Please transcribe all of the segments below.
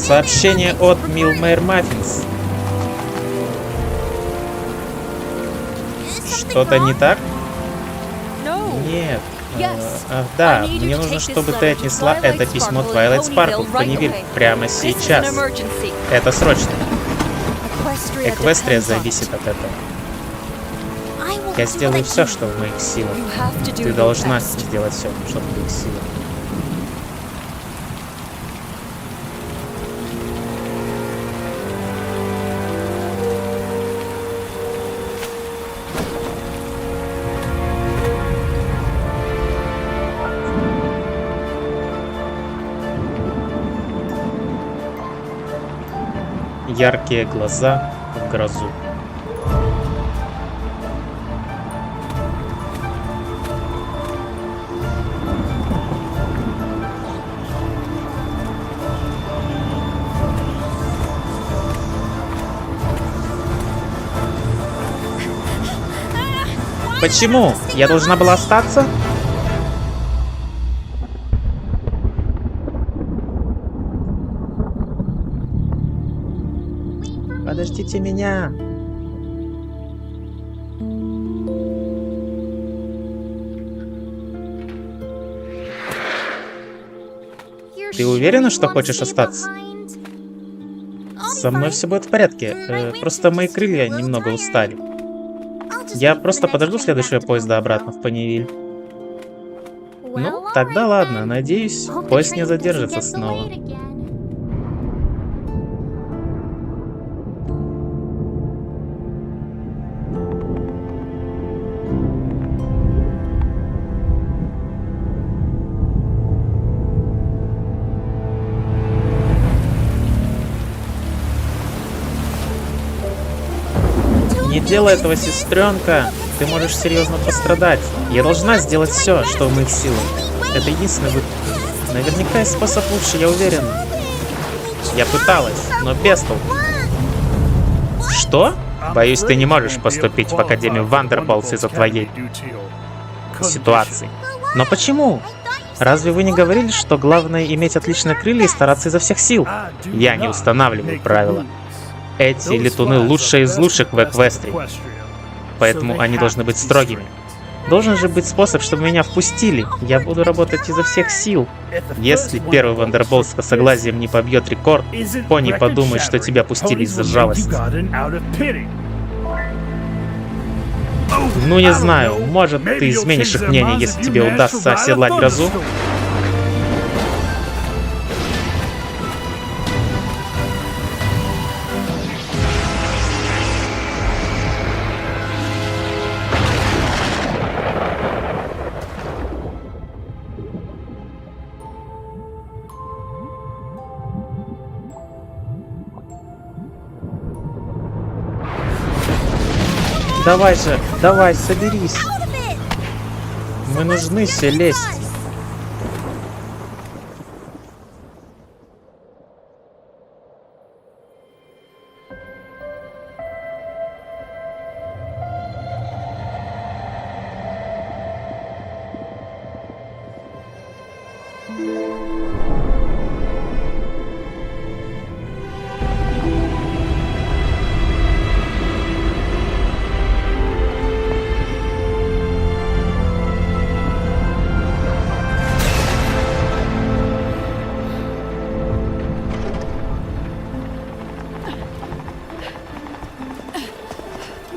Сообщение от Милмейр Маффинс. Что-то не так? Нет. Ах, да, мне нужно, чтобы ты отнесла это письмо Твайлайт Спаркл в Понивиль прямо сейчас. Это срочно. Эквестрия зависит от этого. Я сделаю все, что в моих силах. Ты должна сделать все, что в твоих силах. Яркие глаза в грозу. Почему? Я должна была остаться? Подождите меня. Ты уверена, что хочешь остаться? Со мной все будет в порядке. Просто мои крылья немного устали. Я просто подожду следующего поезда обратно в Понивиль. Ну, тогда ладно. Надеюсь, поезд не задержится снова. Не делай этого, сестренка. Ты можешь серьезно пострадать. Я должна сделать все, что в моих силах. Это единственный выход. Наверняка есть способ лучше, я уверен. Я пыталась, но без толку. Что? Боюсь, ты не можешь поступить в Академию Вандерболтс из-за твоей ситуации. Но почему? Разве вы не говорили, что главное иметь отличные крылья и стараться изо всех сил? Я не устанавливаю правила. Эти летуны лучшие из лучших в Эквестрии, поэтому они должны быть строгими. Должен же быть способ, чтобы меня впустили. Я буду работать изо всех сил. Если первый Вандерболт с косоглазием не побьет рекорд, Пони подумает, что тебя пустили из-за жалости. Ну не знаю, может ты изменишь их мнение, если тебе удастся оседлать грозу? Давай же, давай, соберись. Мы нужны, Селестии.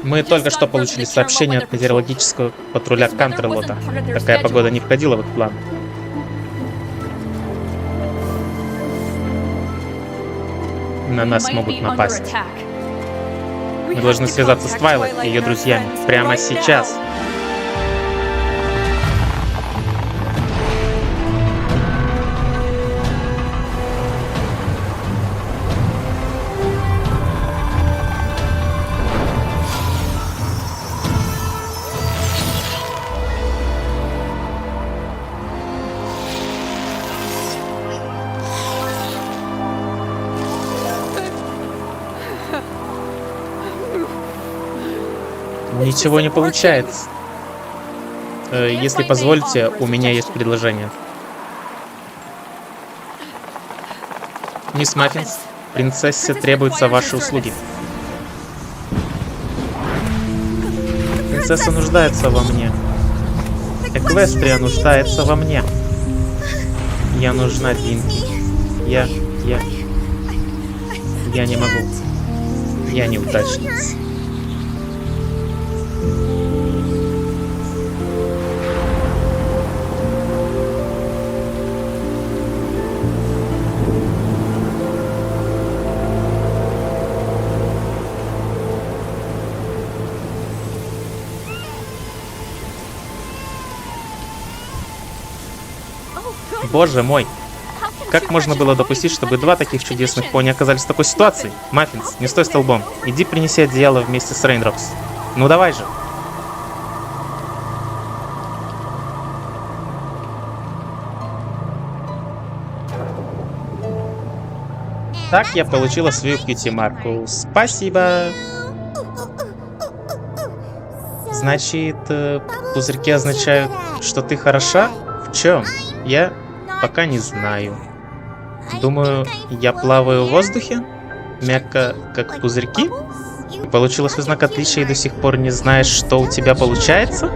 Мы только что получили сообщение от метеорологического патруля Кантрелота. Такая погода не входила в их план. На нас могут напасть. Мы должны связаться с Твайлайт и ее друзьями прямо сейчас. Ничего не получается. Если позволите, у меня есть предложение. Мисс Маффинс, принцессе требуются ваши услуги. Принцесса нуждается во мне. Эквестрия нуждается во мне. Я нужна Динки. Я не могу. Я неудачница. Боже мой! Как можно было допустить, чтобы два таких чудесных пони оказались в такой ситуации? Маффинс, не стой столбом. Иди принеси одеяло вместе с Рейнропс. Ну давай же! Так я получила свою кьюти-марку. Спасибо! Значит, пузырьки означают, что ты хороша? В чем? Я пока не знаю. Думаю, я плаваю в воздухе, мягко, как пузырьки. Получила свой знак отличия и до сих пор не знаешь, что у тебя получается?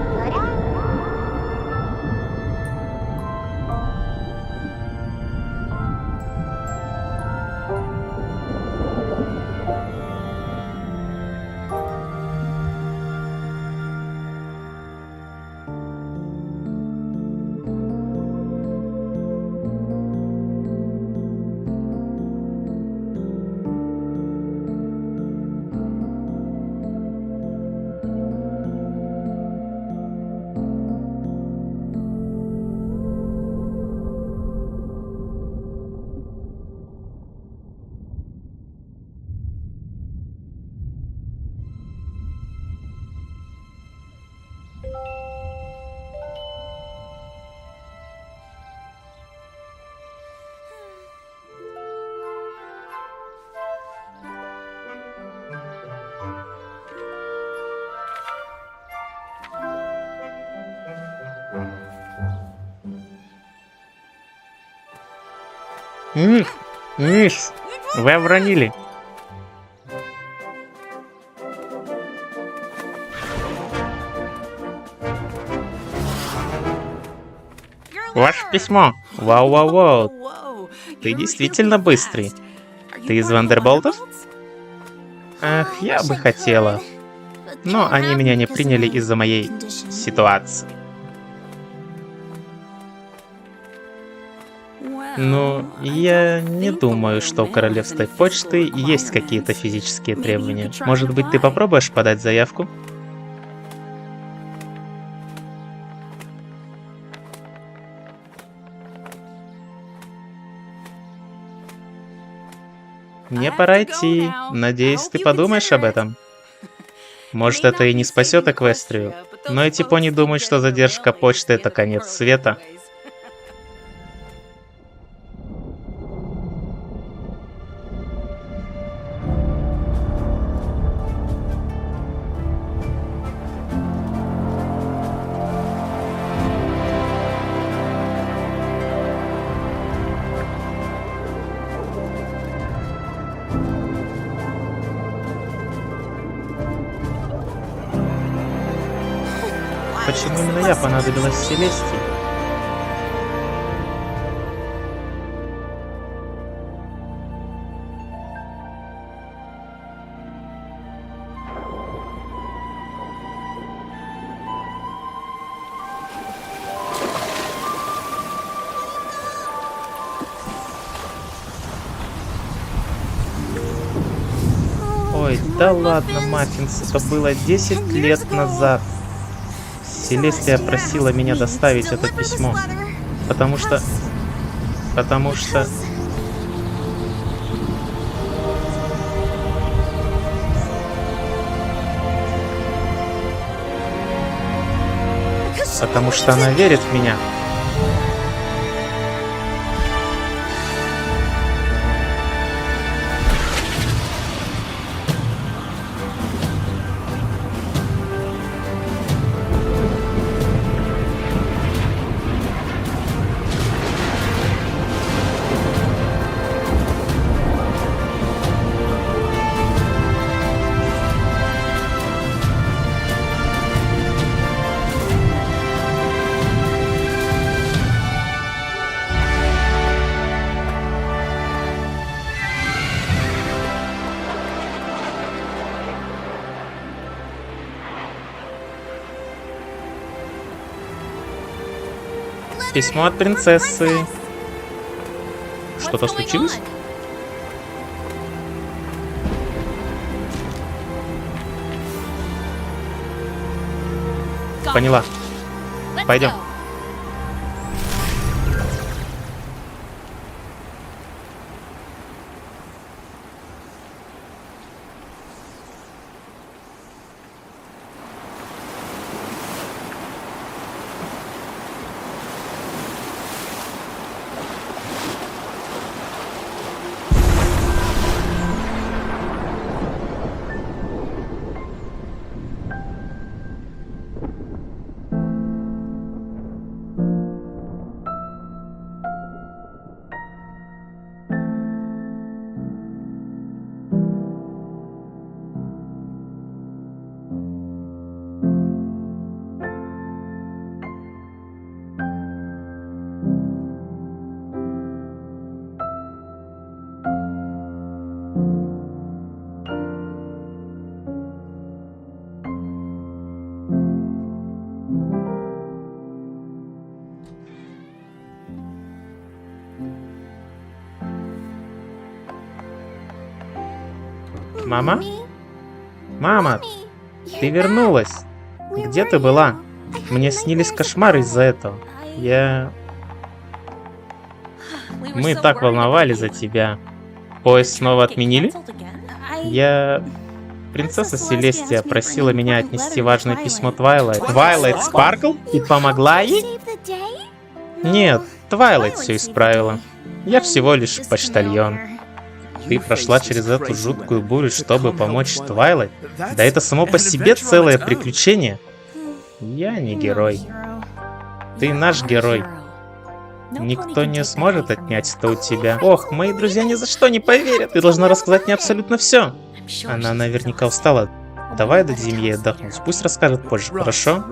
Мисс, вы обронили. Ваше письмо. Вау-вау-вау. Ты действительно быстрый. Ты из Вандерболтов? Ах, я бы хотела. Но они меня не приняли из-за моей ситуации. Ну, я не думаю, что у Королевской почты есть какие-то физические требования. Может быть, ты попробуешь подать заявку? Мне пора идти. Надеюсь, ты подумаешь об этом. Может, это и не спасет Эквестрию, но эти пони думают, что задержка почты — это конец света. Почему именно я понадобилась Селестии? Ой, да ладно, Маффинс, это было 10 лет назад. Селестия просила меня доставить это письмо, потому что... Потому что она верит в меня. Письмо от принцессы. Что-то случилось? Поняла. Пойдем. Мама? Мама, ты вернулась. Где ты была? Мне снились кошмары из-за этого. Мы так волновались за тебя. Поезд снова отменили? Принцесса Селестия просила меня отнести важное письмо Твайлайт. Твайлайт Спаркл? И помогла ей? Нет, Твайлайт все исправила. Я всего лишь почтальон. Ты прошла через эту жуткую бурю, чтобы помочь Твайлайт? Да это само по себе целое приключение. Я не герой. Ты наш герой. Никто не сможет отнять это у тебя. Ох, мои друзья ни за что не поверят. Ты должна рассказать мне абсолютно все. Она наверняка устала. Давай дадим ей отдохнуть. Пусть расскажет позже, хорошо?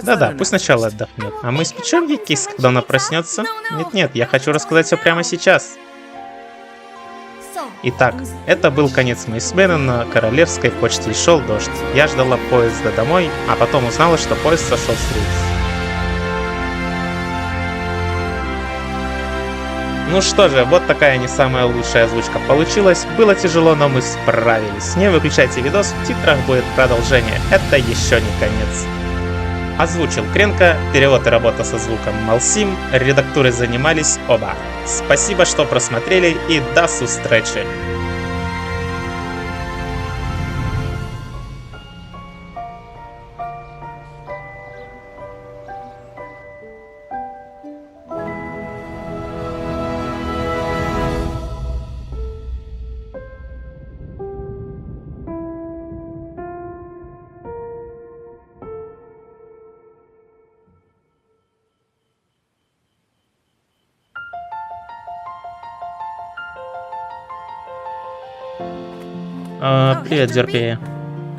Да-да, пусть сначала отдохнет. А мы испечем ей кекс, когда она проснется? Нет-нет, я хочу рассказать все прямо сейчас. Итак, это был конец моей смены на королевской почте, и шел дождь. Я ждала поезда домой, а потом узнала, что поезд сошел с рельс. Ну что же, вот такая не самая лучшая озвучка получилась. Было тяжело, но мы справились. Не выключайте видос, в титрах будет продолжение. Это еще не конец. Озвучил Кренко, перевод и работа со звуком Малсим, редактурой занимались оба. Спасибо, что просмотрели, и до встречи! Привет, Дерпи.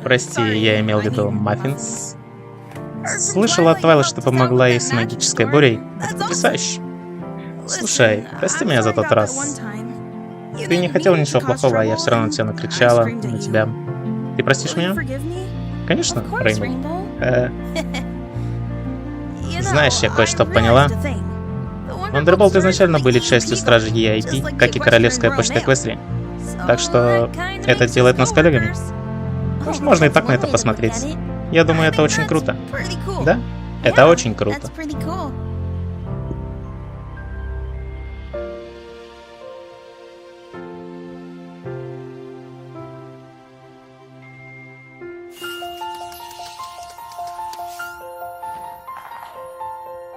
Прости, я имел в виду Маффинс. Слышала от Твайлайт, что помогла ей с магической бурей. Это потрясающе. Слушай, прости меня за тот раз. Ты не хотел ничего плохого, а я все равно тебя накричала на тебя. Ты простишь меня? Конечно, Рейнбоу. Знаешь, я кое-что поняла. Вандерболты изначально были частью стражи EIP, как и королевская почта Эквестрии. Так что это делает нас коллегами. Можно и так на это посмотреть. Я думаю, это очень круто. Да? Это очень круто.